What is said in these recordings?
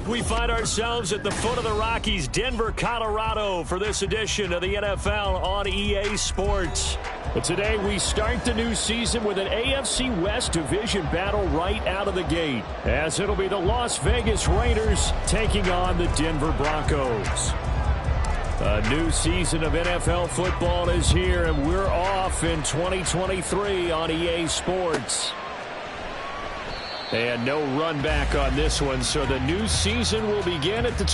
We find ourselves at the foot of the Rockies, Denver, Colorado, for this edition of the NFL on EA Sports. But today we start the new season with an AFC West division battle right out of the gate, as it'll be the Las Vegas Raiders taking on the Denver Broncos. A new season of NFL football is here, and we're off in 2023 on EA Sports. And no run back on this one, so the new season will begin at the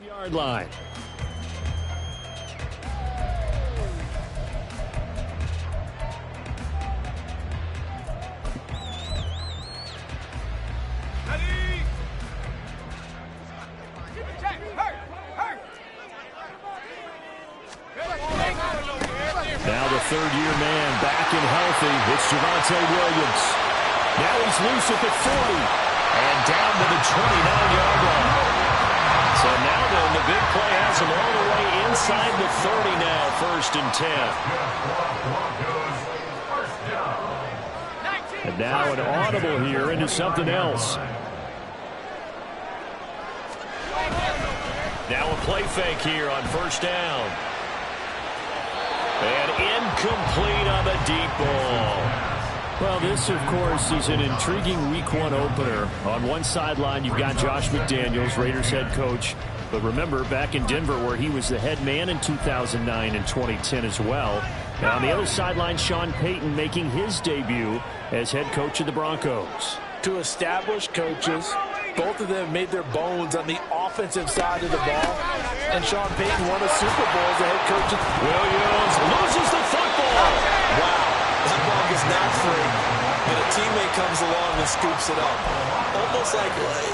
5-yard line. Now the third-year man back and healthy. It's Javonte Williams. Now he's loose at the 40 and down to the 29-yard line. So now then the big play has him all the way inside the 30 now, 1st and 10. And now an audible here into something else. Now a play fake here on 1st down. And incomplete on the deep ball. Well, this, of course, is an intriguing Week 1 opener. On one sideline, you've got Josh McDaniels, Raiders head coach. But remember, back in Denver, where he was the head man in 2009 and 2010 as well. And on the other sideline, Sean Payton making his debut as head coach of the Broncos. Two established coaches. Both of them made their bones on the offensive side of the ball. And Sean Payton won a Super Bowl as the head coach. Williams loses the football. Wow, that ball gets knocked free, and a teammate comes along and scoops it up.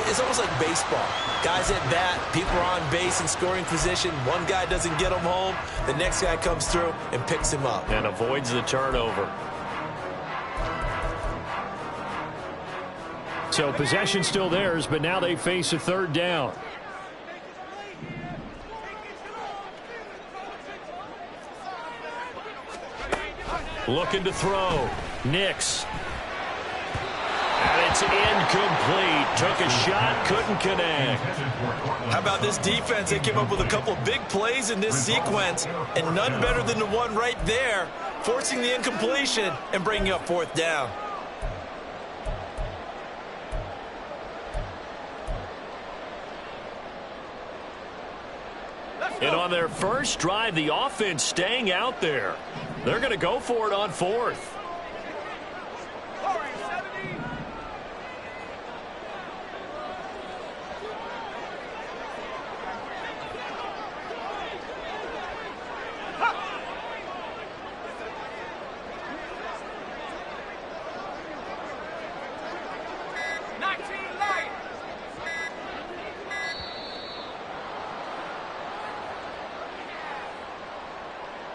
It's almost like baseball. Guys at bat, people are on base in scoring position. One guy doesn't get him home. The next guy comes through and picks him up. And avoids the turnover. So possession still theirs, but now they face a 3rd down. Looking to throw. Nix. And it's incomplete. Took a shot, couldn't connect. How about this defense? They came up with a couple of big plays in this sequence, and none better than the one right there, forcing the incompletion and bringing up 4th down. And on their first drive, the offense staying out there. They're going to go for it on 4th.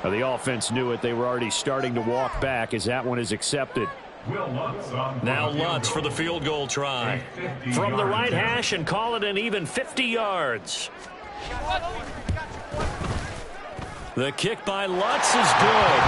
Now the offense knew it. They were already starting to walk back as that one is accepted. Now Lutz for the field goal try. From the right hash and call it an even 50 yards. The kick by Lutz is good.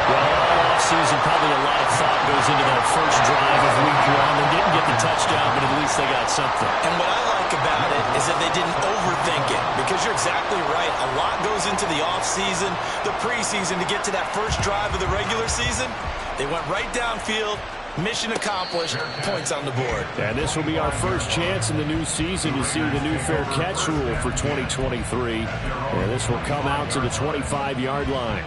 Well, all offseason, probably a lot of thought goes into that first drive of Week 1. They didn't get the touchdown, but at least they got something. And what I like about it is that they didn't overthink it, because you're exactly right. A lot goes into the offseason, the preseason, to get to that first drive of the regular season. They went right downfield. Mission accomplished. Points on the board. And this will be our first chance in the new season to see the new fair catch rule for 2023. And this will come out to the 25-yard line.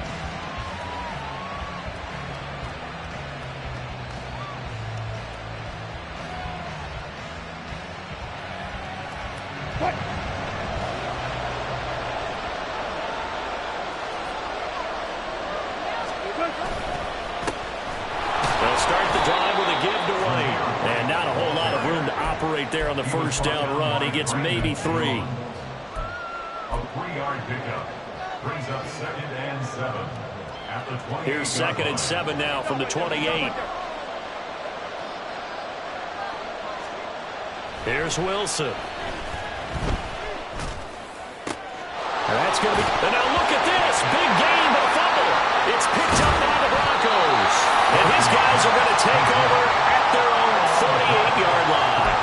They'll start the drive with a give to White. And not a whole lot of room to operate there on the first down run. He gets maybe 3. A 3-yard pickup brings up 2nd and 7. At the 28. Here's 2nd and 7 now from the 28. Here's Wilson. And that's going to be... And now look at this. Big gain, but a fumble. It's picked up by the Broncos. And his guys are going to take over at their own 48-yard line.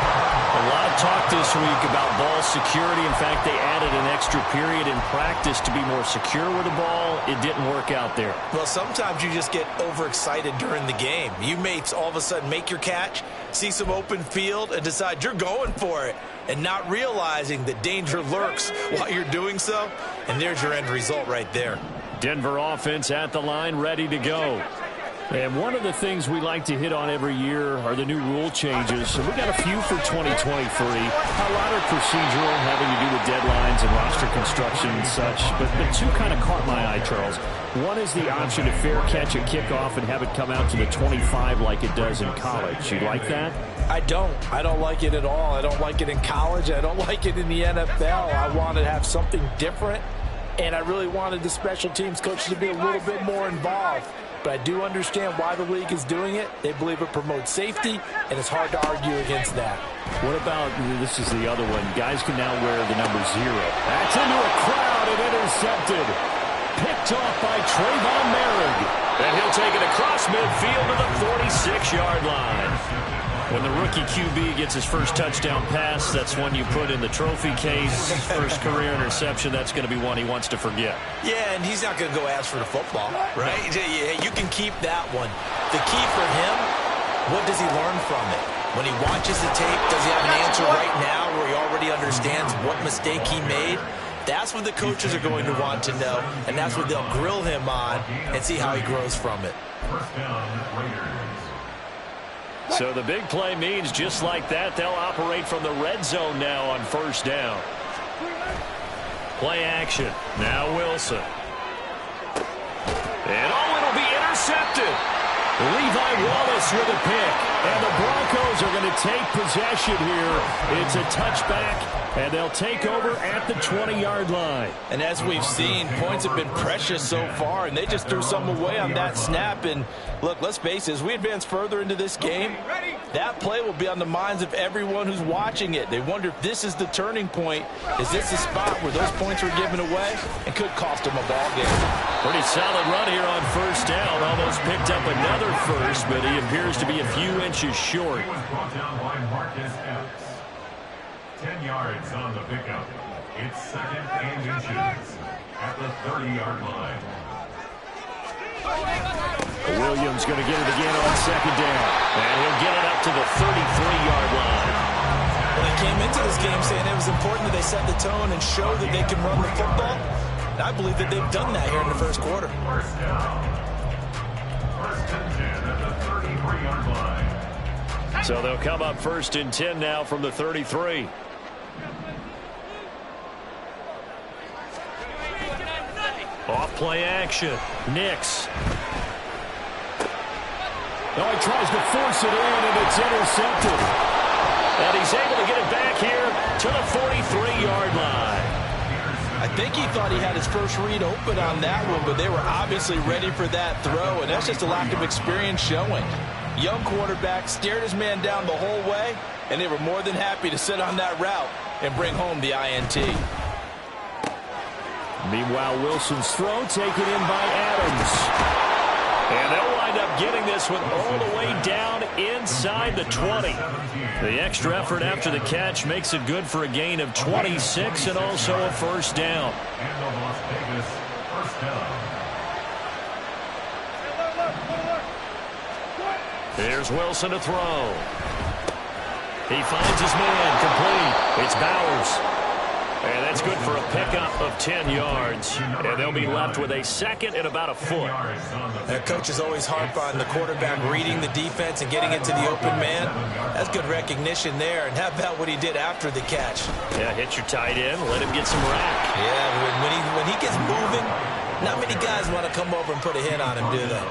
A lot of talk this week about ball security. In fact, they added an extra period in practice to be more secure with the ball. It didn't work out there. Well, sometimes you just get overexcited during the game. You may all of a sudden make your catch, see some open field, and decide you're going for it, and not realizing that danger lurks while you're doing so. And there's your end result right there. Denver offense at the line, ready to go. And one of the things we like to hit on every year are the new rule changes. So we got a few for 2023. A lot are procedural, having to do with deadlines and roster construction and such. But the two kind of caught my eye, Charles. One is the option to fair catch a kickoff and have it come out to the 25 like it does in college. You like that? I don't like it at all. I don't like it in college. I don't like it in the NFL. I want to have something different. And I really wanted the special teams coaches to be a little bit more involved. But I do understand why the league is doing it. They believe it promotes safety, and it's hard to argue against that. What about, this is the other one, guys can now wear the number 0. That's into a crowd and intercepted. Picked off by Trayvon Merrick. And he'll take it across midfield to the 46-yard line. When the rookie QB gets his first touchdown pass, that's one you put in the trophy case. First career interception, that's going to be one he wants to forget. Yeah, and he's not going to go ask for the football, right? You can keep that one. The key for him, what does he learn from it? When he watches the tape, does he have an answer right now where he already understands what mistake he made? That's what the coaches are going to want to know, and that's what they'll grill him on and see how he grows from it. First down, Raiders. So the big play means just like that, they'll operate from the red zone now on first down. Play action. Now Wilson. And it'll be intercepted. Levi Wallace with a pick. And the Broncos are going to take possession here. It's a touchback, and they'll take over at the 20-yard line. And as we've seen, points have been precious so far, and they just threw some away on that snap. And look, let's face it, as we advance further into this game, that play will be on the minds of everyone who's watching it. They wonder if this is the turning point. Is this the spot where those points were given away and could cost them a ball game? Pretty solid run here on first down. Almost picked up another first, but he appears to be a few inches short. He was brought down by Marcus Epps. 10 yards on the pickup. It's 2nd and inches at the 30-yard line. Williams going to get it again on second down. And he'll get it up to the 33-yard line. Well, they came into this game saying it was important that they set the tone and show that they can run the football. And I believe that they've done that here in the first quarter. First down. First and 10 at the 33-yard line. So they'll come up 1st and 10 now from the 33. Off play action. Nix. Oh, he tries to force it in, and it's intercepted. And he's able to get it back here to the 43-yard line. I think he thought he had his first read open on that one, but they were obviously ready for that throw, and that's just a lack of experience showing. Young quarterback stared his man down the whole way, and they were more than happy to sit on that route and bring home the INT. Meanwhile, Wilson's throw taken in by Adams. And they'll wind up getting this one all the way down inside the 20. The extra effort after the catch makes it good for a gain of 26 and also a first down. And the Las Vegas first down. Here's Wilson to throw. He finds his man complete. It's Bowers. And that's good for a pickup of 10 yards. And they'll be left with a second and about a foot. Their coach is always harp on the quarterback reading the defense and getting it to the open man. That's good recognition there. And how about what he did after the catch? Yeah, hit your tight end, let him get some rack. Yeah, when he gets moving, not many guys want to come over and put a hit on him, do they?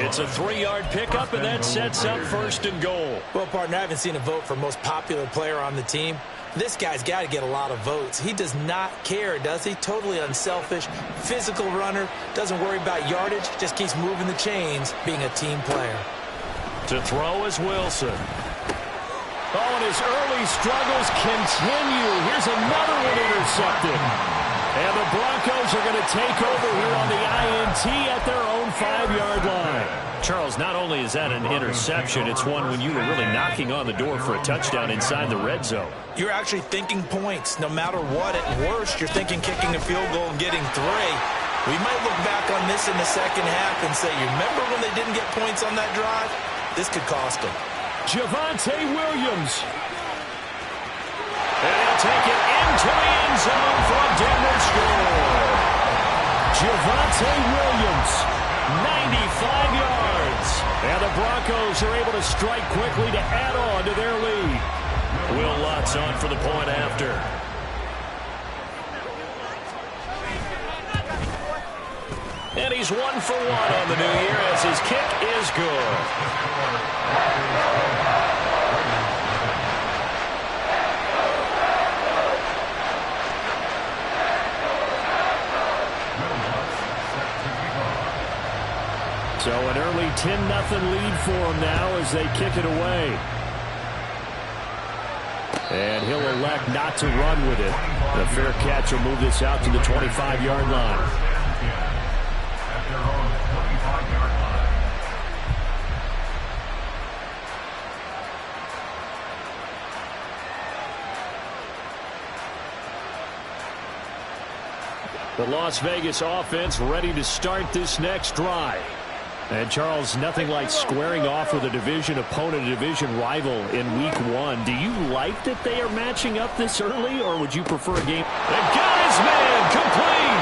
It's a 3-yard pickup, and that sets up first and goal. Well, partner, I haven't seen a vote for most popular player on the team. This guy's got to get a lot of votes. He does not care, does he? Totally unselfish, physical runner, doesn't worry about yardage, just keeps moving the chains, being a team player. To throw is Wilson. Oh, and his early struggles continue. Here's another one intercepted. And the Broncos are going to take over here on the INT at their own 5-yard line. Charles, not only is that an interception, it's one when you were really knocking on the door for a touchdown inside the red zone. You're actually thinking points. No matter what, at worst, you're thinking kicking a field goal and getting 3. We might look back on this in the second half and say, you remember when they didn't get points on that drive? This could cost them. Javonte Williams. And he'll take it into the end zone for a Denver score. Javonte Williams, 95 yards. And the Broncos are able to strike quickly to add on to their lead. Will Lutz on for the point after. And he's 1 for 1 on the new year as his kick is good. So an early 10-0 lead for him now as they kick it away. And he'll elect not to run with it. The fair catch will move this out to the 25-yard line. The Las Vegas offense ready to start this next drive. And, Charles, nothing like squaring off with a division opponent, a division rival in Week 1. Do you like that they are matching up this early, or would you prefer a game? They've got his man complete.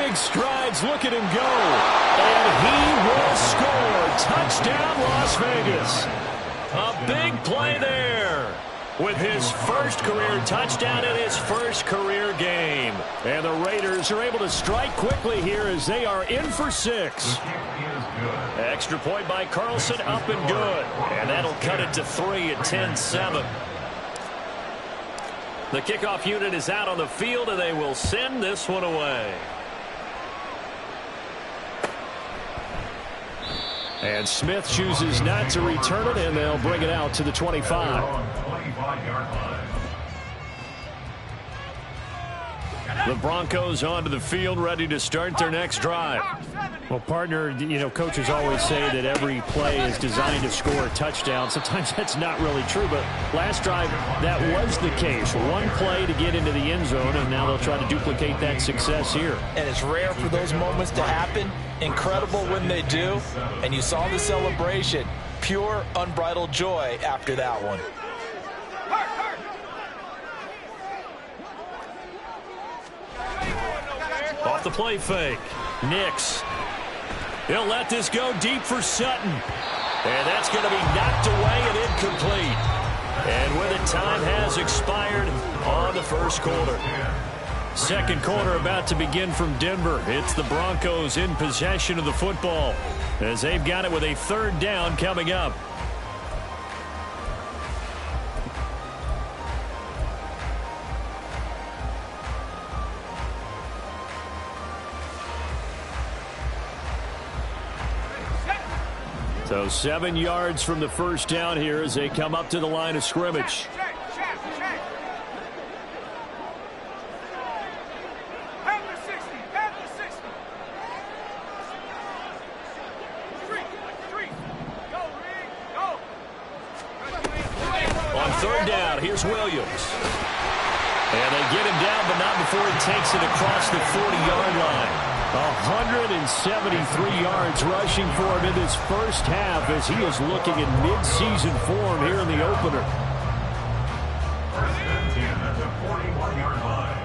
Big strides. Look at him go. And he will score. Touchdown, Las Vegas. A big play there. With his first career touchdown in his first career game. And the Raiders are able to strike quickly here as they are in for 6. Extra point by Carlson, up and good. And that'll cut it to 3 at 10-7. The kickoff unit is out on the field, and they will send this one away. And Smith chooses not to return it, and they'll bring it out to the 25. The Broncos onto the field, ready to start their next drive. Well, partner, you know, coaches always say that every play is designed to score a touchdown. Sometimes that's not really true, but last drive, that was the case. One play to get into the end zone, and now they'll try to duplicate that success here. And it's rare for those moments to happen. Incredible when they do. And you saw the celebration. Pure, unbridled joy after that one. Off the play fake. Nix. He'll let this go deep for Sutton. And that's going to be knocked away and incomplete. And with it, time has expired on the first quarter. Second quarter about to begin from Denver. It's the Broncos in possession of the football as they've got it with a 3rd down coming up. So 7 yards from the first down here as they come up to the line of scrimmage. On 3rd down, here's Williams. And they get him down, but not before he takes it across the 40-yard line. 173 yards rushing for him in this first half as he is looking in mid-season form here in the opener. First and 10 at the 41-yard line.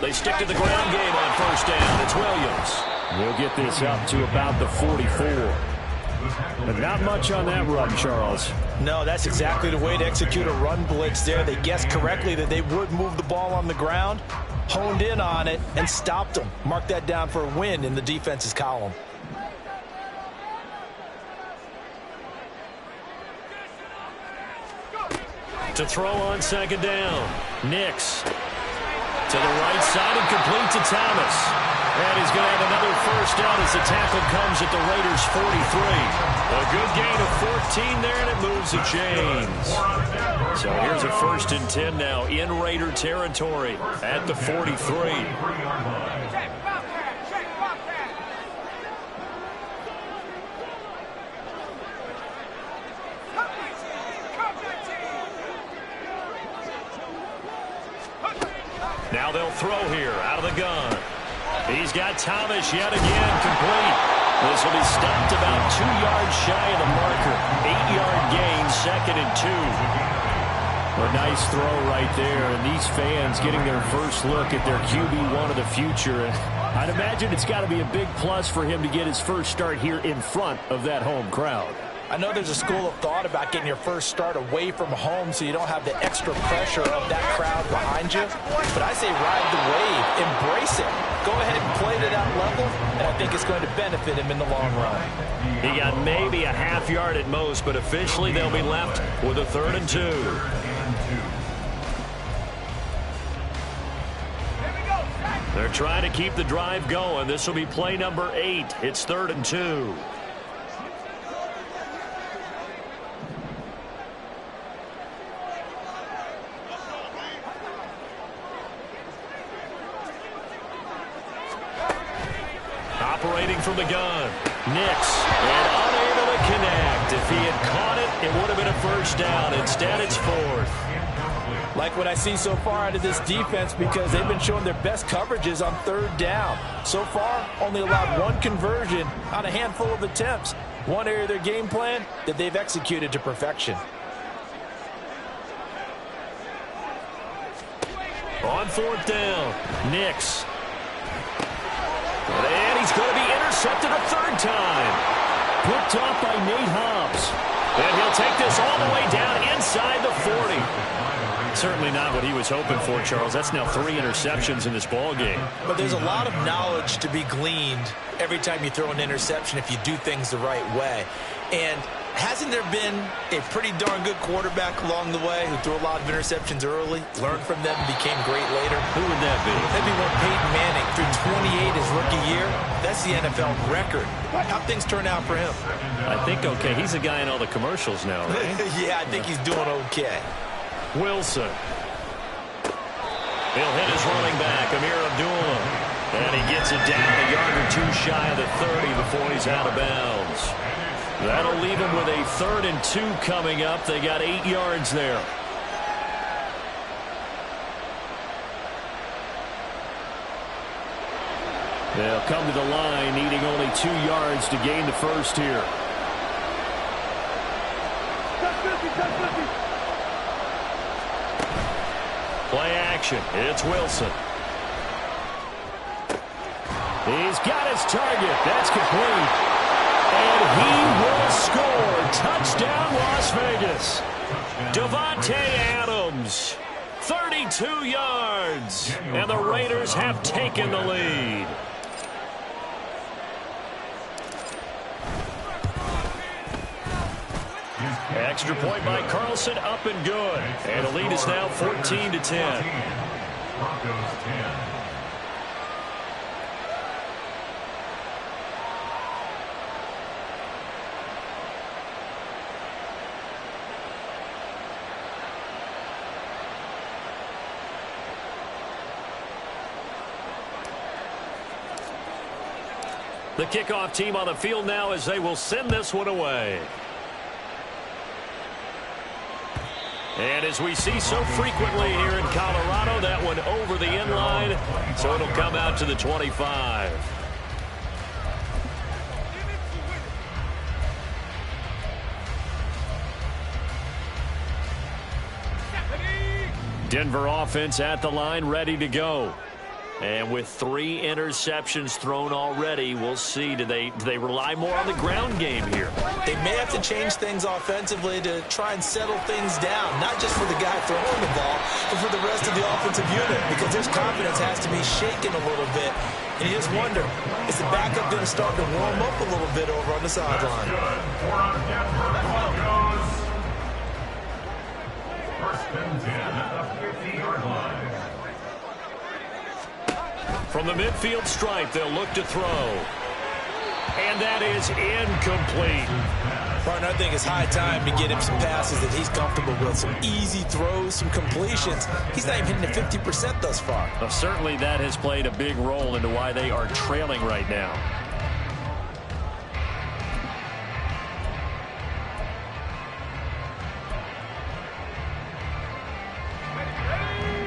They stick to the ground game on first down. It's Williams. We'll get this up to about the 44. But not much on that run, Charles. No, that's exactly the way to execute a run blitz there. They guessed correctly that they would move the ball on the ground, honed in on it, and stopped them. Mark that down for a win in the defense's column. To throw on second down. Nix to the right side and complete to Thomas. And he's going to have another first down as the tackle comes at the Raiders' 43. A good gain of 14 there, and it moves the chains. So here's a first and 10 now in Raider territory at the 43. Now they'll throw here out of the gun. He's got Thomas yet again complete. This will be stopped about 2 yards shy of the marker. 8-yard gain, second and 2. A nice throw right there. And these fans getting their first look at their QB1 of the future. I'd imagine it's got to be a big plus for him to get his first start here in front of that home crowd. I know there's a school of thought about getting your first start away from home so you don't have the extra pressure of that crowd behind you. But I say ride the wave. Embrace it. Go ahead and play to that level, and I think it's going to benefit him in the long run. He got maybe a half yard at most, but officially they'll be left with a 3rd and 2. They're trying to keep the drive going. This will be play number 8. It's 3rd and 2. Operating from the gun. Nix. And unable to connect. If he had caught it, it would have been a first down. Instead, it's 4th. Like what I see so far out of this defense because they've been showing their best coverages on 3rd down. So far, only allowed 1 conversion on a handful of attempts. One area of their game plan that they've executed to perfection. On 4th down, Nix. And he's going to be intercepted a 3rd time. Picked off by Nate Hobbs. And he'll take this all the way down inside the 40. Certainly not what he was hoping for, Charles. That's now 3 interceptions in this ball game. But there's a lot of knowledge to be gleaned every time you throw an interception if you do things the right way. And hasn't there been a pretty darn good quarterback along the way who threw a lot of interceptions early, learned from them, and became great later? Who would that be? That'd be one Peyton Manning threw 28 his rookie year. That's the NFL record. How things turn out for him? I think okay. He's a guy in all the commercials now, right? Yeah, I think he's doing okay. Wilson. He'll hit his running back, Amir Abdullah. And he gets it down a yard or 2 shy of the 30 before he's out of bounds. That'll leave him with a 3rd and 2 coming up. They got 8 yards there. They'll come to the line, needing only 2 yards to gain the first here. Play action. It's Wilson. He's got his target. That's complete. And he will score. Touchdown, Las Vegas. Devontae Adams, 32 yards. And the Raiders have taken the lead. Extra point by Carlson, up and good. And the lead is now 14-10. Broncos 10. The kickoff team on the field now as they will send this one away. And as we see so frequently here in Colorado, that one over the end line, so it'll come out to the 25. Denver offense at the line, ready to go. And with 3 interceptions thrown already, we'll see. Do they rely more on the ground game here? They may have to change things offensively to try and settle things down, not just for the guy throwing the ball, but for the rest of the offensive unit, because their confidence has to be shaken a little bit. And you just wonder, is the backup going to start to warm up a little bit over on the sideline? First and 10 at the 50-yard line. From the midfield stripe, they'll look to throw. And that is incomplete. Partner, I think it's high time to get him some passes that he's comfortable with. Some easy throws, some completions. He's not even hitting the 50% thus far. Well, certainly that has played a big role into why they are trailing right now.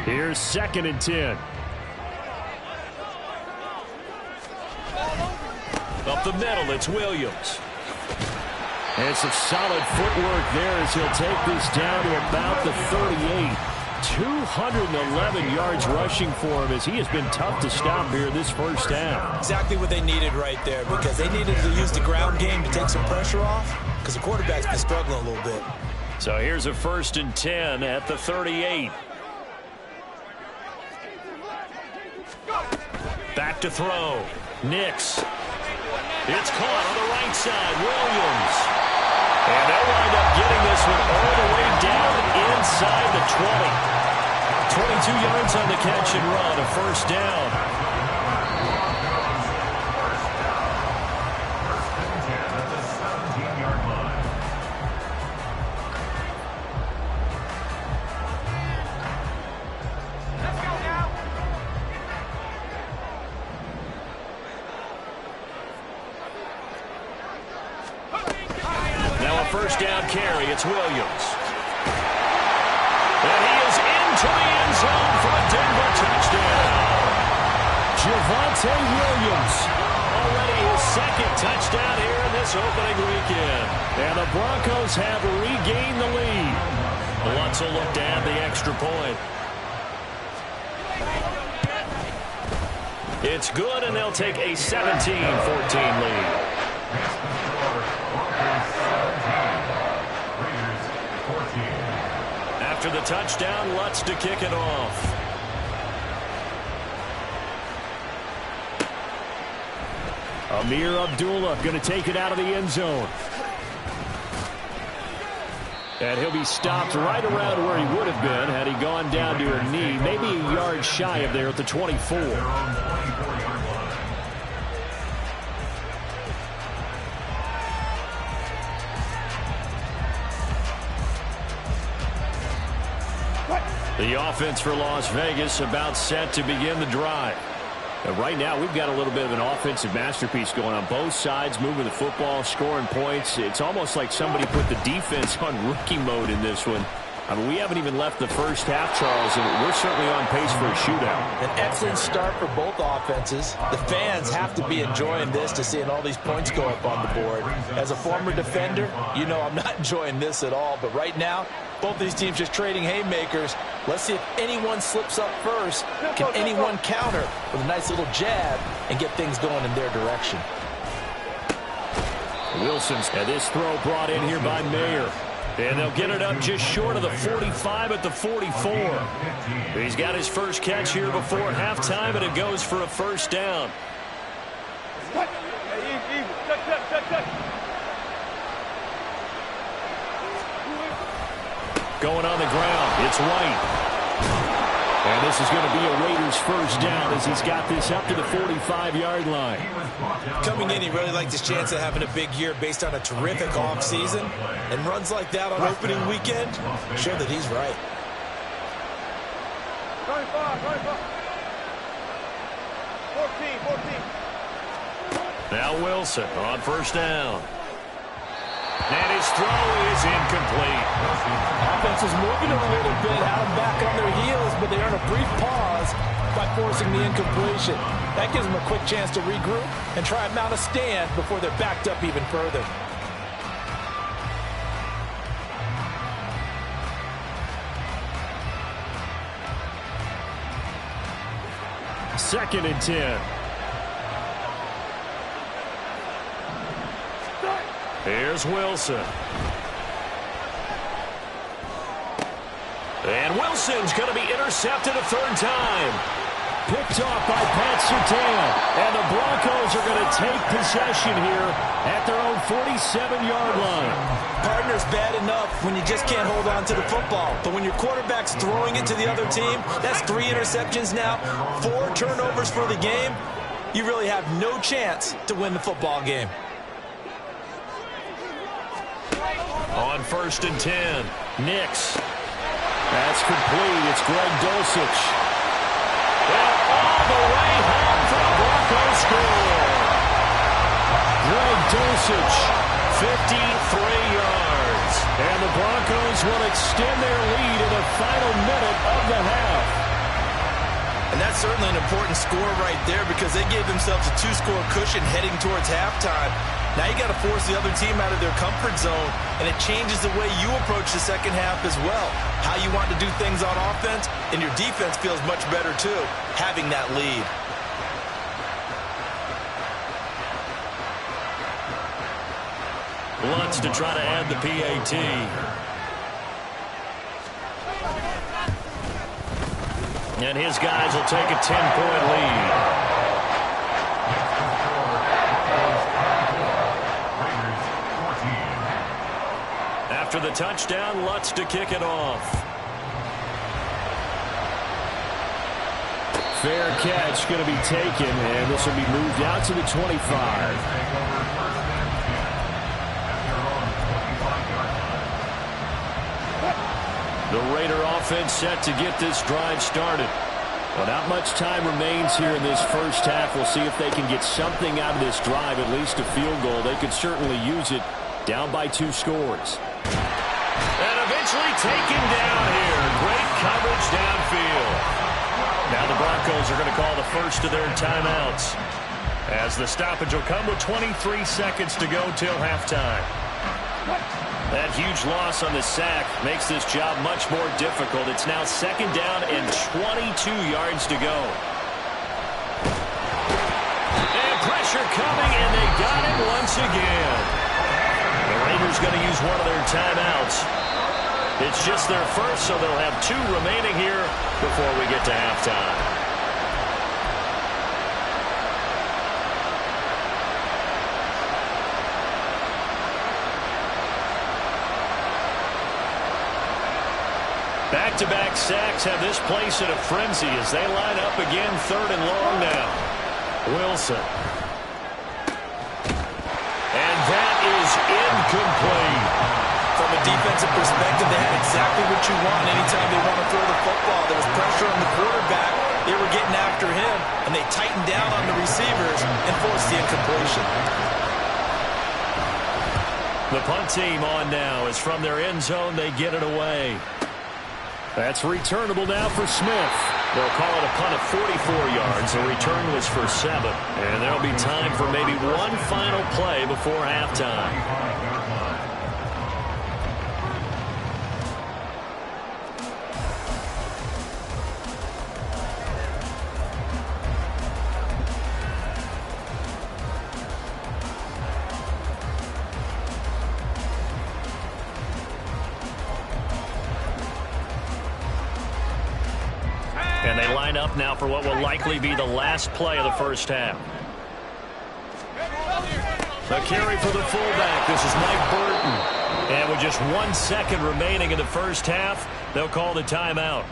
Here's 2nd and 10. Up the middle, it's Williams. And some solid footwork there as he'll take this down to about the 38. 211 yards rushing for him as he has been tough to stop here this first half. Exactly what they needed right there, because they needed to use the ground game to take some pressure off, because the quarterback's been struggling a little bit. So here's a 1st and 10 at the 38. Back to throw. Nix. It's caught on the right side. Williams. And they'll wind up getting this one all the way down inside the 20. 22 yards on the catch and run. A first down. First down carry, it's Williams. And he is into the end zone for a Denver touchdown. Javonte Williams, already his 2nd touchdown here in this opening weekend. And the Broncos have regained the lead. Lutz will look to add the extra point. It's good, and they'll take a 17-14 lead. After the touchdown, Lutz to kick it off. Amir Abdullah going to take it out of the end zone. And he'll be stopped right around where he would have been had he gone down to a knee, maybe a yard shy of there at the 24. The offense for Las Vegas about set to begin the drive. And right now, we've got a little bit of an offensive masterpiece going on both sides, moving the football, scoring points. It's almost like somebody put the defense on rookie mode in this one. I mean, we haven't even left the first half, Charles, and we're certainly on pace for a shootout. An excellent start for both offenses. The fans have to be enjoying this to seeing all these points go up on the board. As a former defender, you know I'm not enjoying this at all. But right now, both these teams just trading haymakers. Let's see if anyone slips up first. Can anyone counter with a nice little jab and get things going in their direction? Wilson's had this throw brought in here by Mayer. And they'll get it up just short of the 45 at the 44. He's got his first catch here before halftime, and it goes for a first down. Going on the ground, it's White. And this is going to be a Raiders first down as he's got this up to the 45-yard line. Coming in, he really liked his chance of having a big year based on a terrific offseason. And runs like that on opening weekend, show that he's right. Now Wilson on first down. And his throw is incomplete. Offense is moving a little bit, had them back on their heels, but they earn a brief pause by forcing the incompletion. That gives them a quick chance to regroup and try and mount a stand before they're backed up even further. 2nd and 10. Here's Wilson. And Wilson's going to be intercepted a 3rd time. Picked off by Pat Surtain. And the Broncos are going to take possession here at their own 47-yard line. Partner's bad enough when you just can't hold on to the football. But when your quarterback's throwing it to the other team, that's 3 interceptions now, 4 turnovers for the game. You really have no chance to win the football game. On 1st and 10, Nix. That's complete. It's Greg Dulcich. And all the way home for the Broncos score. Greg Dulcich, 53 yards. And the Broncos will extend their lead in the final minute of the half. And that's certainly an important score right there because they gave themselves a 2-score cushion heading towards halftime. Now you got to force the other team out of their comfort zone, and it changes the way you approach the second half as well. How you want to do things on offense, and your defense feels much better too, having that lead. Lutz to try to add the PAT. And his guys will take a 10-point lead. After the touchdown, Lutz to kick it off. Fair catch going to be taken, and this will be moved out to the 25. The Raider offense set to get this drive started. Well, not much time remains here in this first half. We'll see if they can get something out of this drive, at least a field goal. They could certainly use it, down by 2 scores. And eventually taken down here. Great coverage downfield. Now the Broncos are going to call the first of their timeouts, as the stoppage will come with 23 seconds to go till halftime. That huge loss on the sack makes this job much more difficult. It's now 2nd down and 22 yards to go. And pressure coming, and they got it once again. The Raiders going to use one of their timeouts. It's just their first, so they'll have 2 remaining here before we get to halftime. Back-to-back sacks have this place in a frenzy as they line up again 3rd and long now. Wilson. And that is incomplete. From a defensive perspective, they had exactly what you want anytime they want to throw the football. There was pressure on the quarterback. They were getting after him, and they tightened down on the receivers and forced the incompletion. The punt team on now is from their end zone. They get it away. That's returnable now for Smith. They'll call it a punt of 44 yards. The return was for 7. And there'll be time for maybe one final play before halftime. And they line up now for what will likely be the last play of the first half. A carry for the fullback. This is Mike Burton. And with just 1 second remaining in the first half, they'll call the timeout.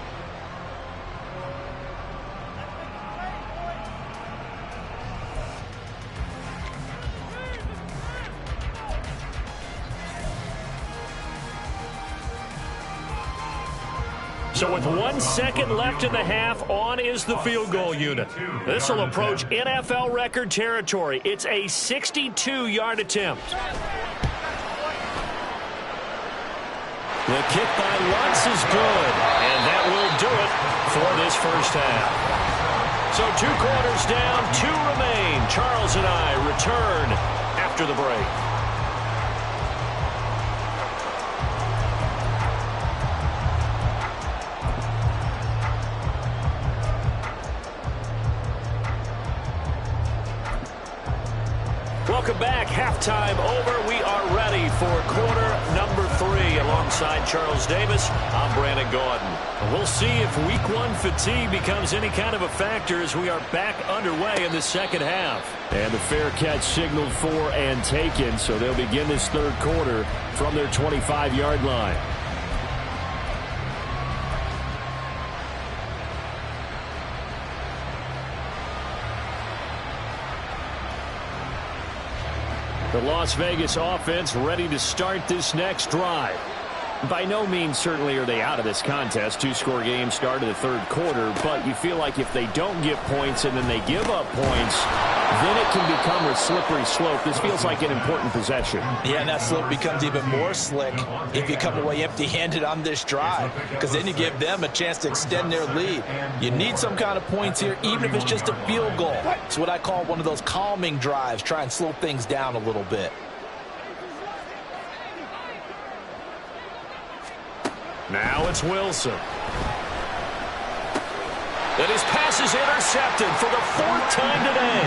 So with 1 second left in the half, on is the field goal unit. This will approach NFL record territory. It's a 62-yard attempt. The kick by Lutz is good, and that will do it for this first half. So 2 quarters down, 2 remain. Charles and I return after the break. halftime over. We are ready for quarter number 3. Alongside Charles Davis, I'm Brandon Gordon. We'll see if week 1 fatigue becomes any kind of a factor as we are back underway in the second half. And the fair catch signaled for and taken, so they'll begin this third quarter from their 25-yard line. The Las Vegas offense ready to start this next drive. By no means certainly are they out of this contest. 2-score game start of the third quarter, but you feel like if they don't get points and then they give up points, then it can become a slippery slope. This feels like an important possession. Yeah, and that slope becomes even more slick if you come away empty-handed on this drive, because then you give them a chance to extend their lead. You need some kind of points here, even if it's just a field goal. It's what I call one of those calming drives. Try and slow things down a little bit. Now it's Wilson. And his pass is intercepted for the 4th time today.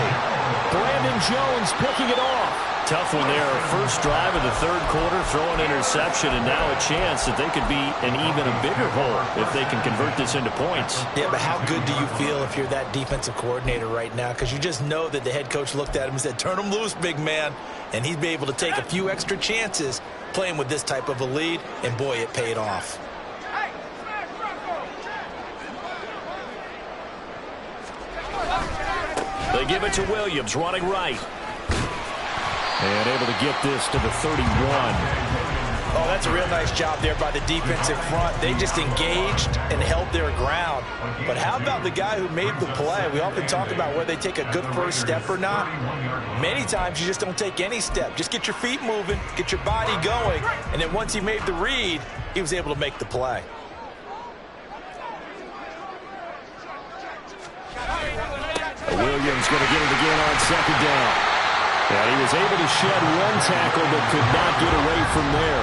Brandon Jones picking it off. Tough one there. First drive of the third quarter, throw an interception, and now a chance that they could be in even a bigger hole if they can convert this into points. Yeah, but how good do you feel if you're that defensive coordinator right now? Because you just know that the head coach looked at him and said, turn him loose, big man. And he'd be able to take a few extra chances playing with this type of a lead, and boy, it paid off. They give it to Williams, running right. And able to get this to the 31. Oh, that's a real nice job there by the defensive front. They just engaged and held their ground. But how about the guy who made the play? We often talk about whether they take a good first step or not. Many times you just don't take any step. Just get your feet moving, get your body going, and then once he made the read, he was able to make the play. Williams going to get it again on second down. And he was able to shed one tackle but could not get away from there.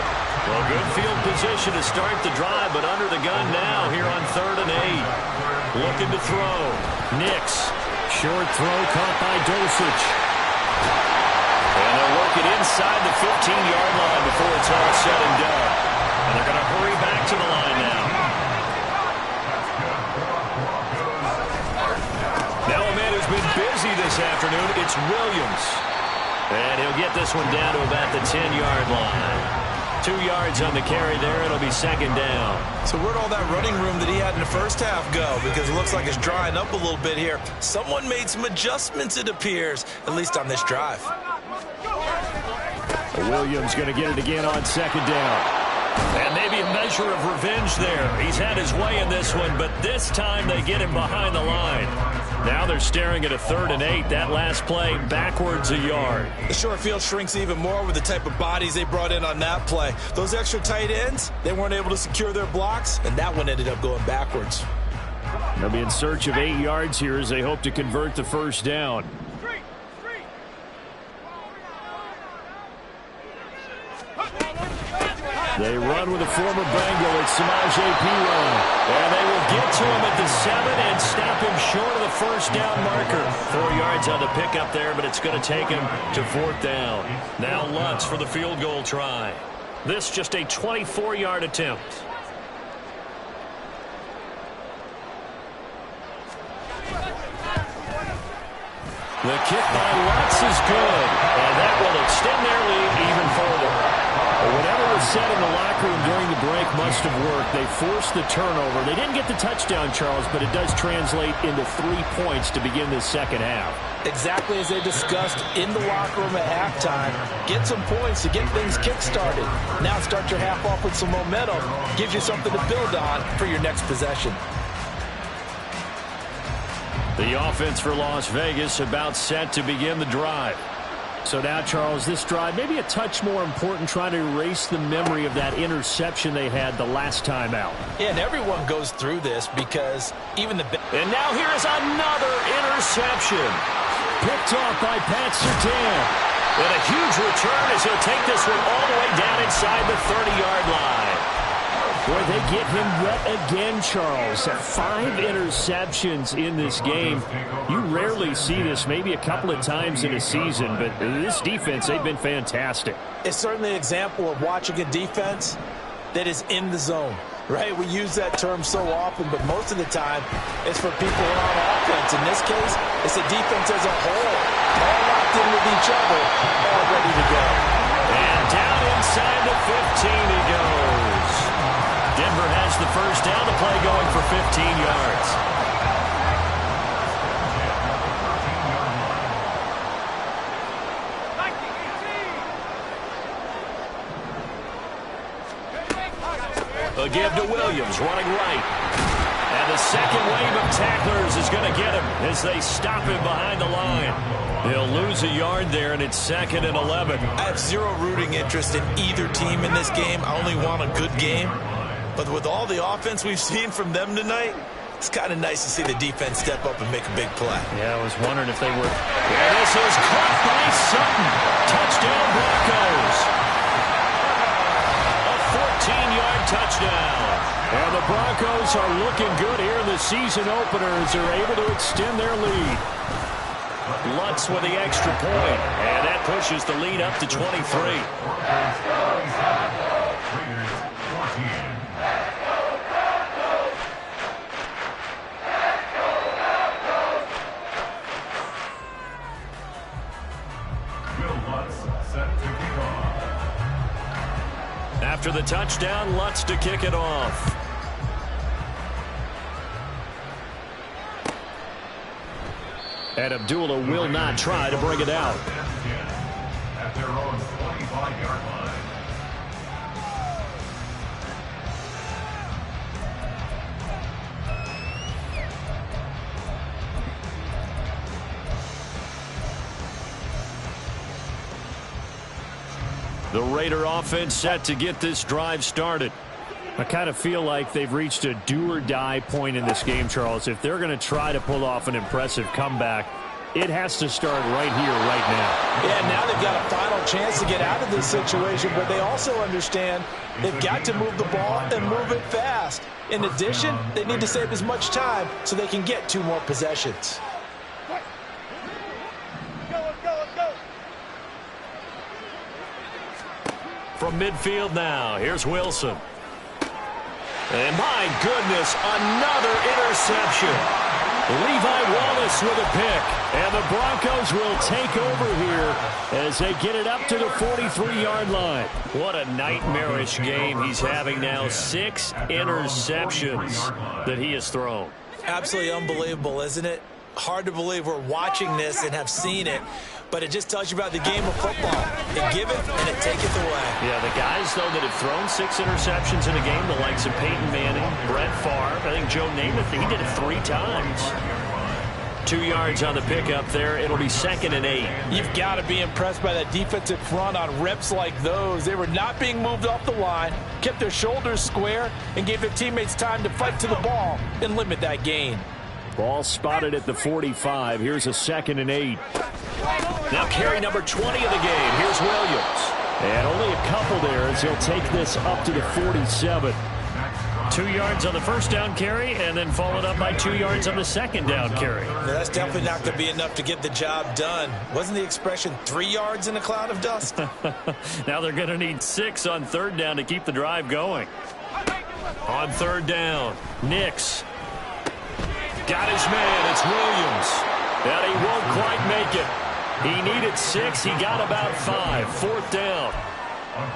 Well, good field position to start the drive, but under the gun now here on 3rd and 8. Looking to throw. Nix. Short throw caught by Dulcich. And they'll work it inside the 15-yard line before it's all said and done. And they're going to hurry back to the line now. Now a man who's been busy this afternoon, it's Williams. And he'll get this one down to about the 10-yard line. 2 yards on the carry there. It'll be second down. So where'd all that running room that he had in the first half go? Because it looks like it's drying up a little bit here. Someone made some adjustments, it appears, at least on this drive. Williams going to get it again on second down. And maybe a measure of revenge there. He's had his way in this one, but this time they get him behind the line. Now they're staring at a 3rd and 8. That last play backwards a yard. The short field shrinks even more with the type of bodies they brought in on that play. Those extra tight ends, they weren't able to secure their blocks, and that one ended up going backwards. They'll be in search of 8 yards here as they hope to convert the first down. They run with a former Bengal. It's Samaje Perine. And they will get to him at the 7 and snap him short of the first down marker. 4 yards on the pickup there, but it's going to take him to 4th down. Now Lutz for the field goal try. This just a 24-yard attempt. The kick by Lutz is good. And that will extend their lead even further. Whatever was said in the locker room during the break must have worked. They forced the turnover. They didn't get the touchdown, Charles, but it does translate into 3 points to begin this second half. Exactly as they discussed in the locker room at halftime. Get some points to get things kick-started. Now start your half off with some momentum. Gives you something to build on for your next possession. The offense for Las Vegas about set to begin the drive. So now, Charles, this drive maybe a touch more important, trying to erase the memory of that interception they had the last time out. Yeah, and everyone goes through this because even the... And now here is another interception. Picked off by Pat Surtain. And a huge return as he'll take this one all the way down inside the 30-yard line. Boy, they get him wet again, Charles. 5 interceptions in this game. You rarely see this, maybe a couple of times in a season, but this defense, they've been fantastic. It's certainly an example of watching a defense that is in the zone, right? We use that term so often, but most of the time it's for people who are on offense. In this case, it's the defense as a whole, all locked in with each other, all ready to go. And down inside the 15 he goes. Denver has the first down, the play going for 15 yards. A give to Williams, running right. And the second wave of tacklers is going to get him as they stop him behind the line. They'll lose a yard there, and it's 2nd and 11. I have zero rooting interest in either team in this game. I only want a good game. But with all the offense we've seen from them tonight, it's kind of nice to see the defense step up and make a big play. Yeah, I was wondering if they were. Yeah, this is caught by Sutton. Touchdown Broncos. A 14-yard touchdown. And the Broncos are looking good here in the season opener as they're able to extend their lead. Lutz with the extra point, and that pushes the lead up to 23. After the touchdown, Lutz to kick it off. And Abdullah will not try to bring it out. At their own 25-yard line. The Raider offense set to get this drive started. I kind of feel like they've reached a do-or-die point in this game, Charles. If they're going to try to pull off an impressive comeback, it has to start right here, right now. Yeah, now they've got a final chance to get out of this situation, but they also understand they've got to move the ball and move it fast. In addition, they need to save as much time so they can get 2 more possessions. From midfield now, here's Wilson. And my goodness, another interception. Levi Wallace with a pick. And the Broncos will take over here as they get it up to the 43-yard line. What a nightmarish game he's having now. 6 interceptions that he has thrown. Absolutely unbelievable, isn't it? Hard to believe we're watching this and have seen it. But it just tells you about the game of football. They give it, and it taketh away. Yeah, the guys, though, that have thrown 6 interceptions in a game, the likes of Peyton Manning, Brett Favre, I think Joe Namath, he did it 3 times. 2 yards on the pickup there. It'll be 2nd and 8. You've got to be impressed by that defensive front on reps like those. They were not being moved off the line, kept their shoulders square, and gave their teammates time to fight to the ball and limit that gain. Ball spotted at the 45. Here's a 2nd and 8. Now carry number 20 of the game. Here's Williams. And only a couple there as he'll take this up to the 47. 2 yards on the first down carry and then followed up by 2 yards on the second down carry. Yeah, that's definitely not going to be enough to get the job done. Wasn't the expression 3 yards in a cloud of dust? Now they're going to need 6 on 3rd down to keep the drive going. On 3rd down, Nix. Got his man. It's Williams. And he won't quite make it. He needed 6. He got about 5. 4th down.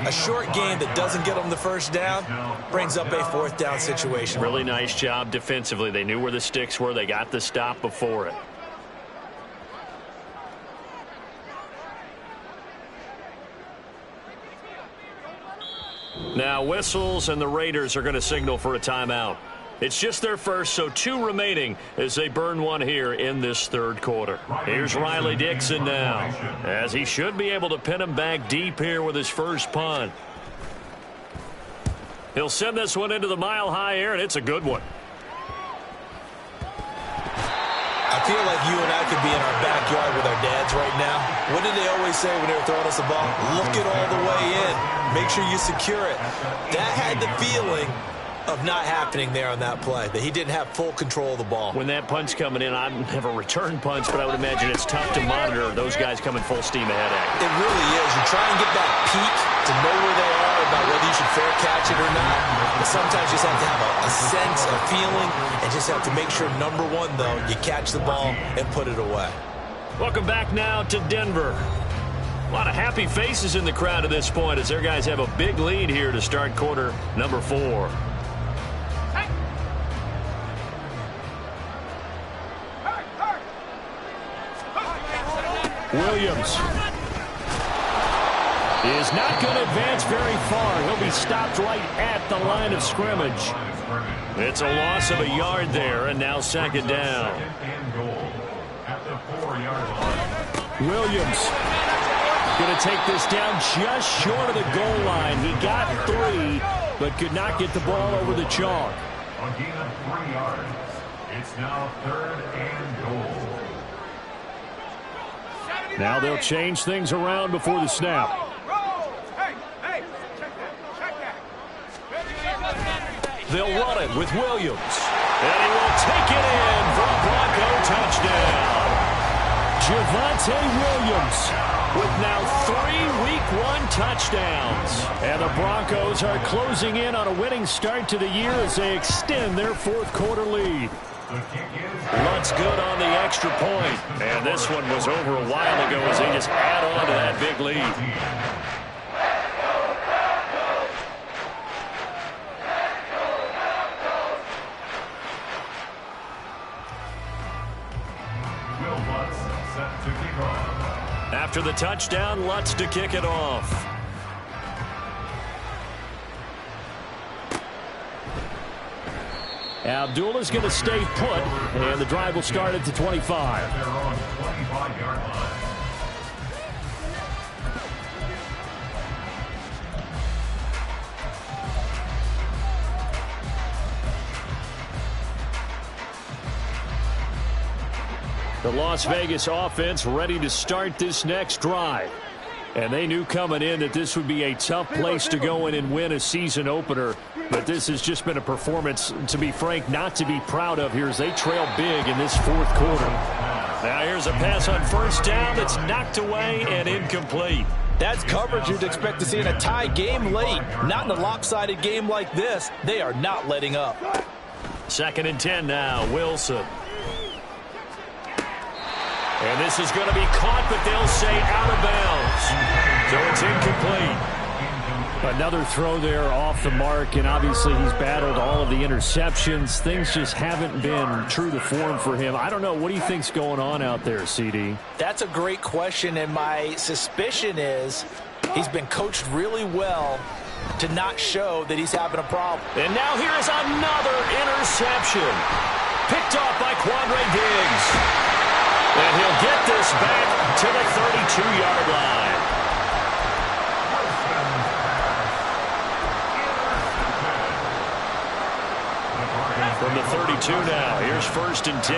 A short game that doesn't get them the first down brings up a 4th down situation. Really nice job defensively. They knew where the sticks were. They got the stop before it. Now whistles, and the Raiders are going to signal for a timeout. It's just their first, so 2 remaining as they burn 1 here in this 3rd quarter. Here's Riley Dixon now, as he should be able to pin him back deep here with his first punt. He'll send this one into the mile-high air, and it's a good one. I feel like you and I could be in our backyard with our dads right now. What did they always say when they were throwing us the ball? Look it all the way in. Make sure you secure it. That had the feeling of not happening there on that play, that he didn't have full control of the ball. When that punch coming in, I have a return punch, but I would imagine it's tough to monitor those guys coming full steam ahead at you. It really is. You try and get that peek to know where they are about whether you should fair catch it or not. But sometimes you just have to have a sense, a feeling, and just have to make sure, number one, though, you catch the ball and put it away. Welcome back now to Denver. A lot of happy faces in the crowd at this point as their guys have a big lead here to start quarter number 4. Williams is not going to advance very far. He'll be stopped right at the line of scrimmage. It's a loss of a yard there, and now second down. Williams going to take this down just short of the goal line. He got 3, but could not get the ball over the chalk. A gain of 3 yards. It's now 3rd and goal. Now they'll change things around before the snap. They'll run it with Williams. And he will take it in for a Bronco touchdown. Javonte Williams with now 3 Week 1 touchdowns. And the Broncos are closing in on a winning start to the year as they extend their 4th quarter lead. Lutz good on the extra point. And this one was over a while ago as they just add on to that big lead. After the touchdown, Lutz to kick it off. Abdullah's going to stay put, and the drive will start at the 25. They're on 25-yard line. The Las Vegas offense ready to start this next drive. And they knew coming in that this would be a tough place to go in and win a season opener. But this has just been a performance, to be frank, not to be proud of here as they trail big in this 4th quarter. Now here's a pass on first down that's knocked away and incomplete. That's coverage you'd expect to see in a tie game late. Not in a lopsided game like this. They are not letting up. 2nd and 10 now, Wilson. And this is going to be caught, but they'll say out of bounds. So it's incomplete. Another throw there off the mark, and obviously he's battled all of the interceptions. Things just haven't been true to form for him. I don't know. What do you think's going on out there, CD? That's a great question, and my suspicion is he's been coached really well to not show that he's having a problem. And now here is another interception. Picked off by Quandre Diggs. And he'll get this back to the 32-yard line. From the 32 now, here's 1st and 10.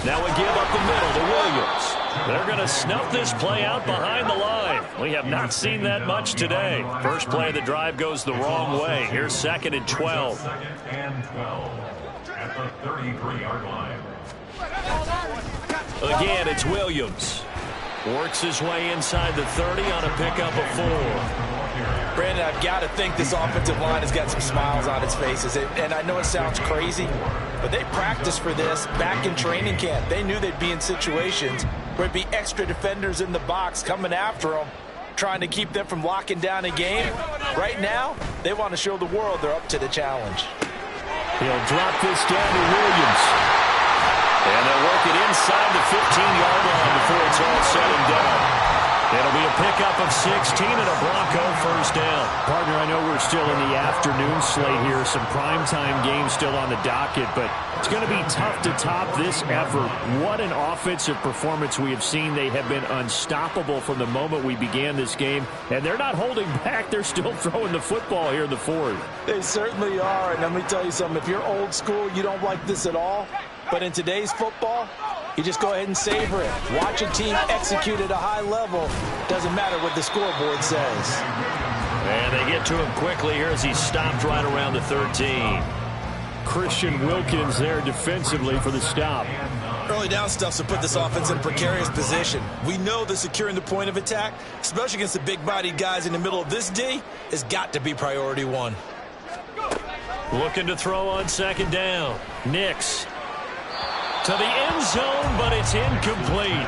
Now we give up the middle to Williams. They're going to snuff this play out behind the line. We have not seen that much today. First play of the drive goes the wrong way. Here's 2nd and 12. 2nd and 12. At the 33-yard line. Again, it's Williams. Works his way inside the 30 on a pickup of 4. Brandon, I've got to think this offensive line has got some smiles on its faces. And I know it sounds crazy, but they practiced for this back in training camp. They knew they'd be in situations where it'd be extra defenders in the box coming after them, trying to keep them from locking down a game. Right now, they want to show the world they're up to the challenge. He'll drop this down to Williams. And they'll work it inside the 15-yard line before it's all said and done. It'll be a pickup of 16 and a Bronco first down. Partner, I know we're still in the afternoon slate here. Some primetime games still on the docket, but it's going to be tough to top this effort. What an offensive performance we have seen. They have been unstoppable from the moment we began this game, and they're not holding back. They're still throwing the football here in the 4th. They certainly are, and let me tell you something. If you're old school, you don't like this at all. But in today's football, you just go ahead and savor it. Watch a team execute at a high level. Doesn't matter what the scoreboard says. And they get to him quickly here as he stopped right around the 13. Christian Wilkins there defensively for the stop. Early down stuff to put this offense in a precarious position. We know that securing the point of attack, especially against the big-bodied guys in the middle of this D, has got to be priority one. Looking to throw on second down. Nix to the end zone, but it's incomplete.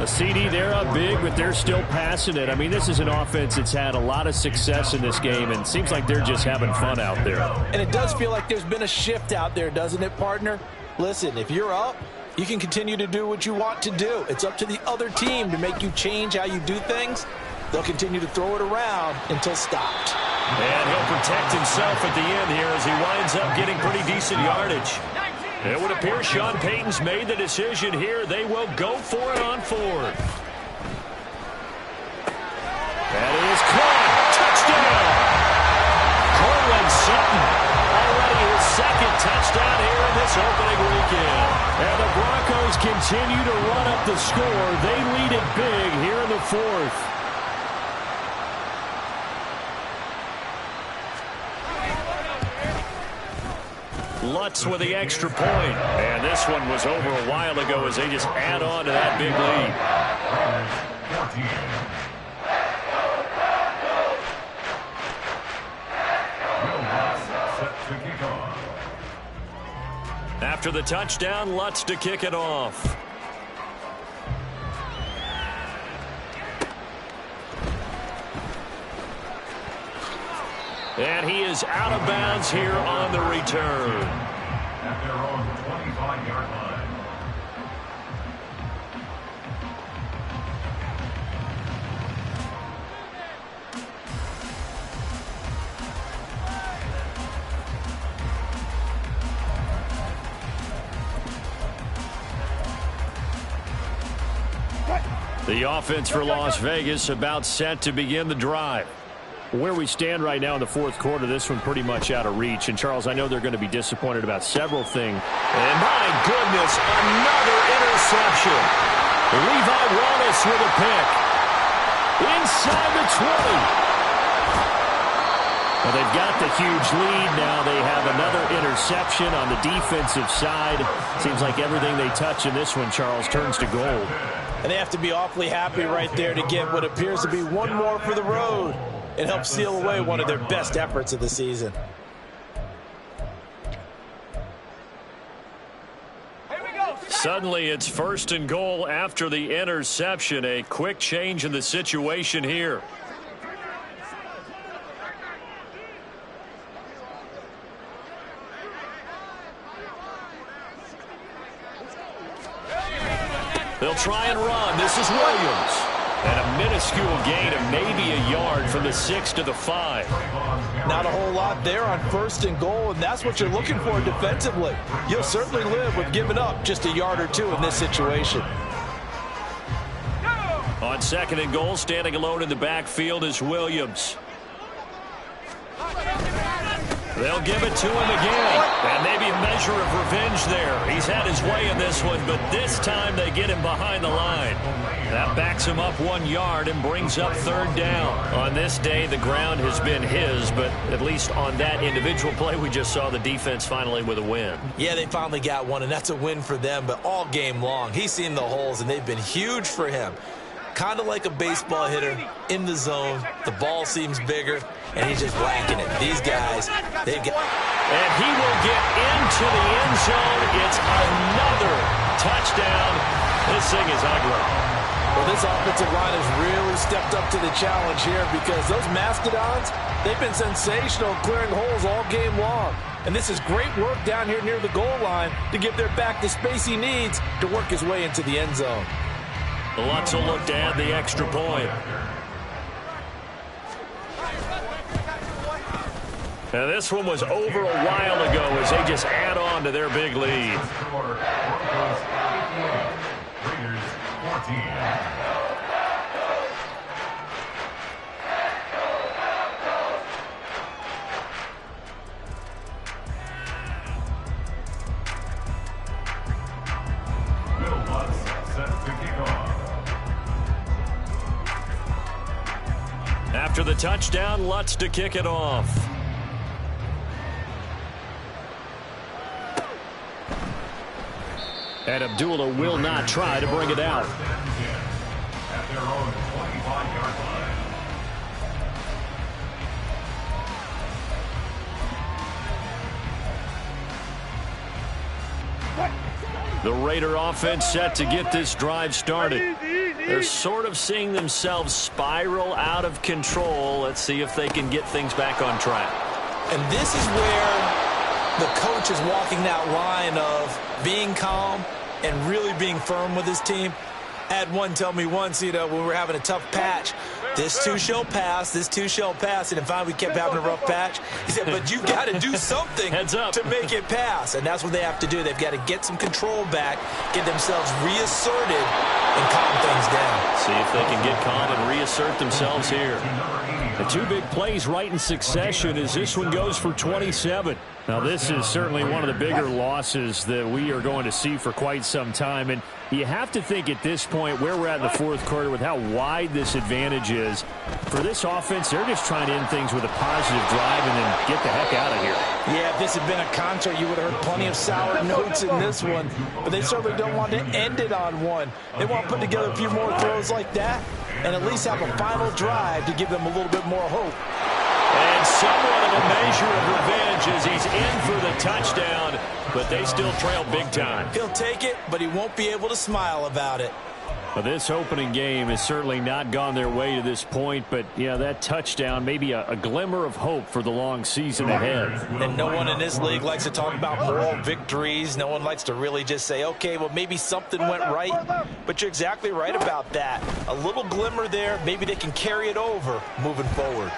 A CD, they're up big, but they're still passing it. I mean, this is an offense that's had a lot of success in this game, and it seems like they're just having fun out there. And it does feel like there's been a shift out there, doesn't it, partner? Listen, if you're up, you can continue to do what you want to do. It's up to the other team to make you change how you do things. They'll continue to throw it around until stopped. And he'll protect himself at the end here as he winds up getting pretty decent yardage. It would appear Sean Payton's made the decision here. They will go for it on fourth. That is caught. Touchdown. Cortland Sutton already his second touchdown here in this opening weekend. And the Broncos continue to run up the score. They lead it big here in the fourth. Lutz with the extra point. And this one was over a while ago as they just add on to that big lead. After the touchdown, Lutz to kick it off. And he is out of bounds here on the return. At their own 25-yard line. The offense for Las Vegas about set to begin the drive. Where we stand right now in the fourth quarter, this one pretty much out of reach. And, Charles, I know they're going to be disappointed about several things. And, my goodness, another interception. Levi Wallace with a pick. Inside the 20. Well, they've got the huge lead now. They have another interception on the defensive side. Seems like everything they touch in this one, Charles, turns to gold. And they have to be awfully happy right there to get what appears to be one more for the road. It helps seal away one of their best efforts of the season. Suddenly it's first and goal after the interception. A quick change in the situation here. They'll try and run. This is Williams. And a minuscule gain of maybe a yard from the 6 to the 5. Not a whole lot there on first and goal, and that's what you're looking for defensively. You'll certainly live with giving up just a yard or two in this situation. On second and goal, standing alone in the backfield is Williams. They'll give it to him again. And maybe a measure of revenge there. He's had his way in this one, but this time they get him behind the line. That backs him up 1 yard and brings up third down. On this day, the ground has been his, but at least on that individual play, we just saw the defense finally with a win. Yeah, they finally got one, and that's a win for them, but all game long, he's seen the holes, and they've been huge for him. Kind of like a baseball hitter in the zone. The ball seems bigger, and he's just whacking it. These guys, they've got... And he will get into the end zone. It's another touchdown. This thing is ugly. Well, this offensive line has really stepped up to the challenge here because those Mastodons, they've been sensational clearing holes all game long. And this is great work down here near the goal line to give their back the space he needs to work his way into the end zone. Lutz will look to add the extra point. And this one was over a while ago as they just add on to their big lead. Raiders 14. After the touchdown, Lutz to kick it off. And Abdullah will not try to bring it out. At their own 25-yard line. The Raider offense set to get this drive started. They're sort of seeing themselves spiral out of control. Let's see if they can get things back on track. And this is where the coach is walking that line of being calm and really being firm with his team. I had one tell me once, when we were having a tough patch, this too shall pass, this too shall pass. And finally we kept having a rough patch. He said, but you've got to do something to make it pass. And that's what they have to do. They've got to get some control back, get themselves reasserted, and calm things down. See if they can get calm and reassert themselves here. The two big plays right in succession as this one goes for 27. Now, this is certainly one of the bigger losses that we are going to see for quite some time. And you have to think at this point where we're at in the fourth quarter with how wide this advantage is. For this offense, they're just trying to end things with a positive drive and then get the heck out of here. Yeah, if this had been a concert, you would have heard plenty of sour notes in this one. But they certainly don't want to end it on one. They want to put together a few more throws like that and at least have a final drive to give them a little bit more hope. And somewhat of a measure of revenge as he's in for the touchdown, but they still trail big time. He'll take it, but he won't be able to smile about it. Well, this opening game has certainly not gone their way to this point, but, yeah, that touchdown, maybe a glimmer of hope for the long season ahead. And no one in this league likes to talk about moral victories. No one likes to really just say, okay, well, maybe something went right. But you're exactly right about that. A little glimmer there. Maybe they can carry it over moving forward.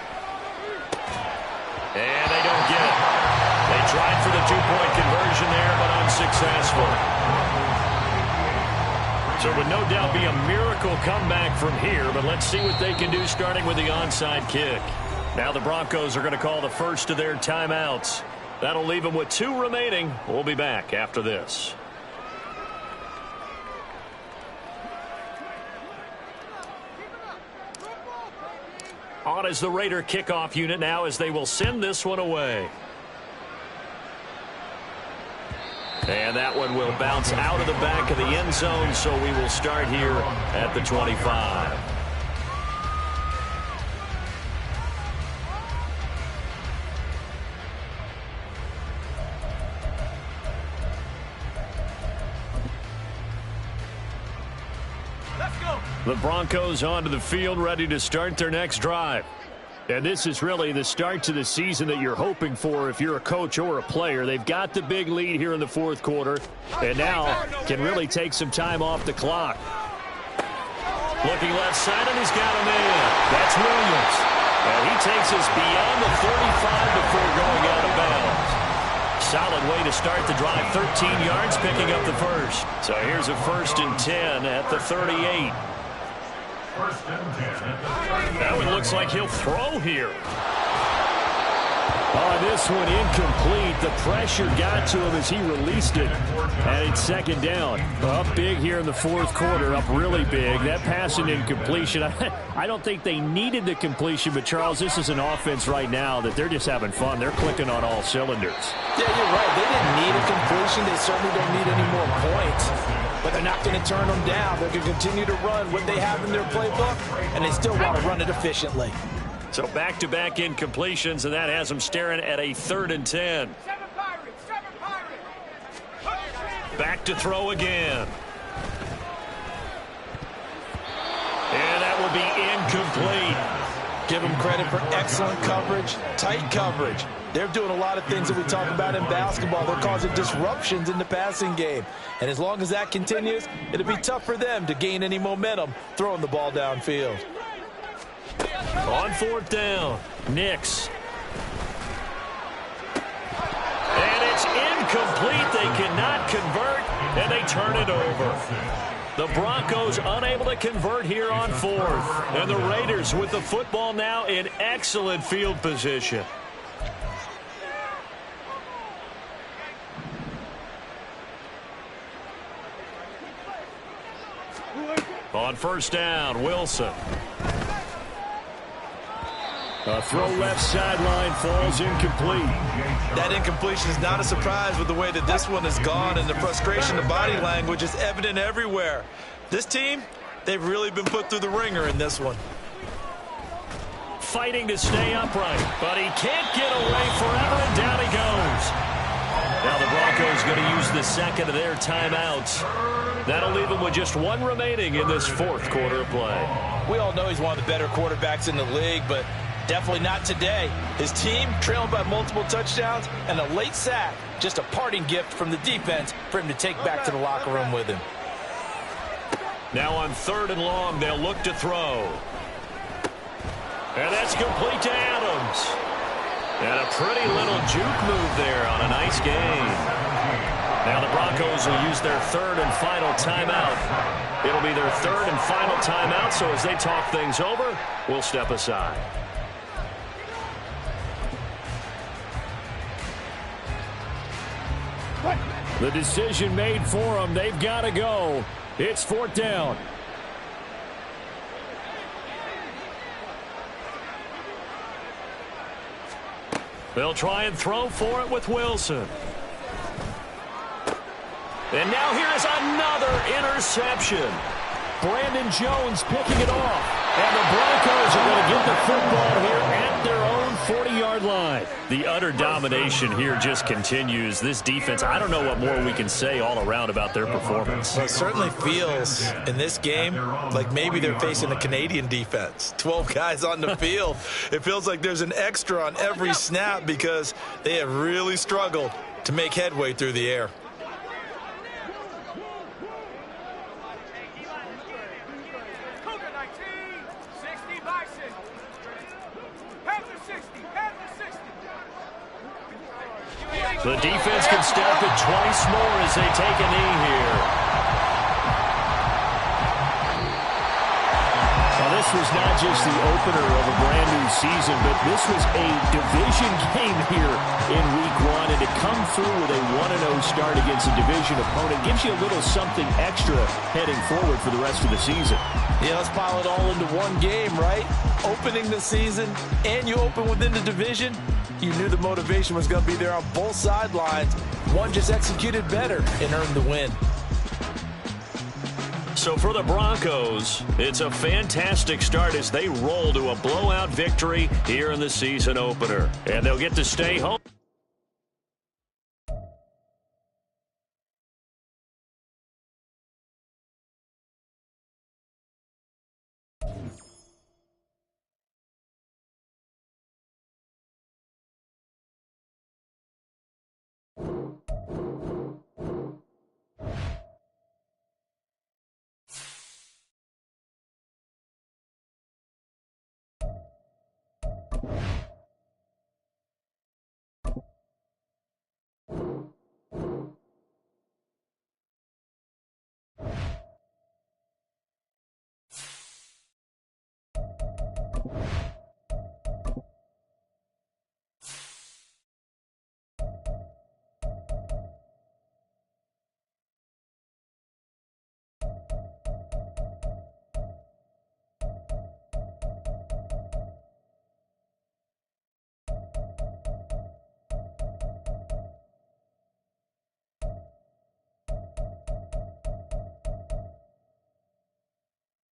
And they don't get it. They tried for the two-point conversion there, but unsuccessful. So it would no doubt be a miracle comeback from here, but let's see what they can do starting with the onside kick. Now the Broncos are going to call the first of their timeouts. That'll leave them with 2 remaining. We'll be back after this. On is the Raider kickoff unit now as they will send this one away. And that one will bounce out of the back of the end zone, so we will start here at the 25. The Broncos onto the field, ready to start their next drive. And this is really the start to the season that you're hoping for if you're a coach or a player. They've got the big lead here in the fourth quarter, and now can really take some time off the clock. Looking left side, and he's got him in. That's Williams. And he takes us beyond the 35 before going out of bounds. Solid way to start the drive. 13 yards, picking up the first. So here's a 1st and 10 at the 38. That one looks like he'll throw here. This one incomplete. The pressure got to him as he released it. And it's 2nd down. Up big here in the fourth quarter. Up really big. That pass and incompletion. I don't think they needed the completion, but Charles, this is an offense right now that they're just having fun. They're clicking on all cylinders. Yeah, you're right. They didn't need a completion. They certainly don't need any more points. But they're not going to turn them down. They're going to continue to run what they have in their playbook, and they still want to run it efficiently. So back-to-back incompletions, and that has them staring at a 3rd and 10. Back to throw again. And that will be incomplete. Give them credit for excellent coverage, tight coverage. They're doing a lot of things that we talk about in basketball. They're causing disruptions in the passing game. And as long as that continues, it'll be tough for them to gain any momentum throwing the ball downfield. On 4th down, Nix. And it's incomplete. They cannot convert, and they turn it over. The Broncos unable to convert here on 4th. And the Raiders with the football now in excellent field position. On 1st down, Wilson. A throw left sideline falls incomplete. That incompletion is not a surprise with the way that this one has gone, and the frustration, the body language is evident everywhere. This team, they've really been put through the ringer in this one. Fighting to stay upright, but he can't get away forever, and down he goes. Now the Broncos going to use the second of their timeouts. That'll leave them with just one remaining in this fourth quarter of play. We all know he's one of the better quarterbacks in the league, but definitely not today. His team trailing by multiple touchdowns and a late sack. Just a parting gift from the defense for him to take back to the locker room with him. Now on 3rd and long, they'll look to throw. And that's complete to Adams. And a pretty little juke move there on a nice gain. Now the Broncos will use their 3rd and final timeout. It'll be their 3rd and final timeout, so as they talk things over, we'll step aside. The decision made for them. They've got to go. It's 4th down. They'll try and throw for it with Wilson. And now here is another interception. Brandon Jones picking it off. And the Broncos are going to get the football here at their own 40-yard line. The utter domination here just continues. This defense, I don't know what more we can say all around about their performance. Well, it certainly feels in this game like maybe they're facing a Canadian defense. 12 guys on the field. It feels like there's an extra on every snap because they have really struggled to make headway through the air. The defense can step it twice more as they take a knee here. Now, this was not just the opener of a brand new season, but this was a division game here in Week 1. And to come through with a 1-0 start against a division opponent gives you a little something extra heading forward for the rest of the season. Yeah, let's pile it all into one game, right? Opening the season, and you open within the division. You knew the motivation was going to be there on both sidelines. One just executed better and earned the win. So for the Broncos, it's a fantastic start as they roll to a blowout victory here in the season opener. And they'll get to stay home.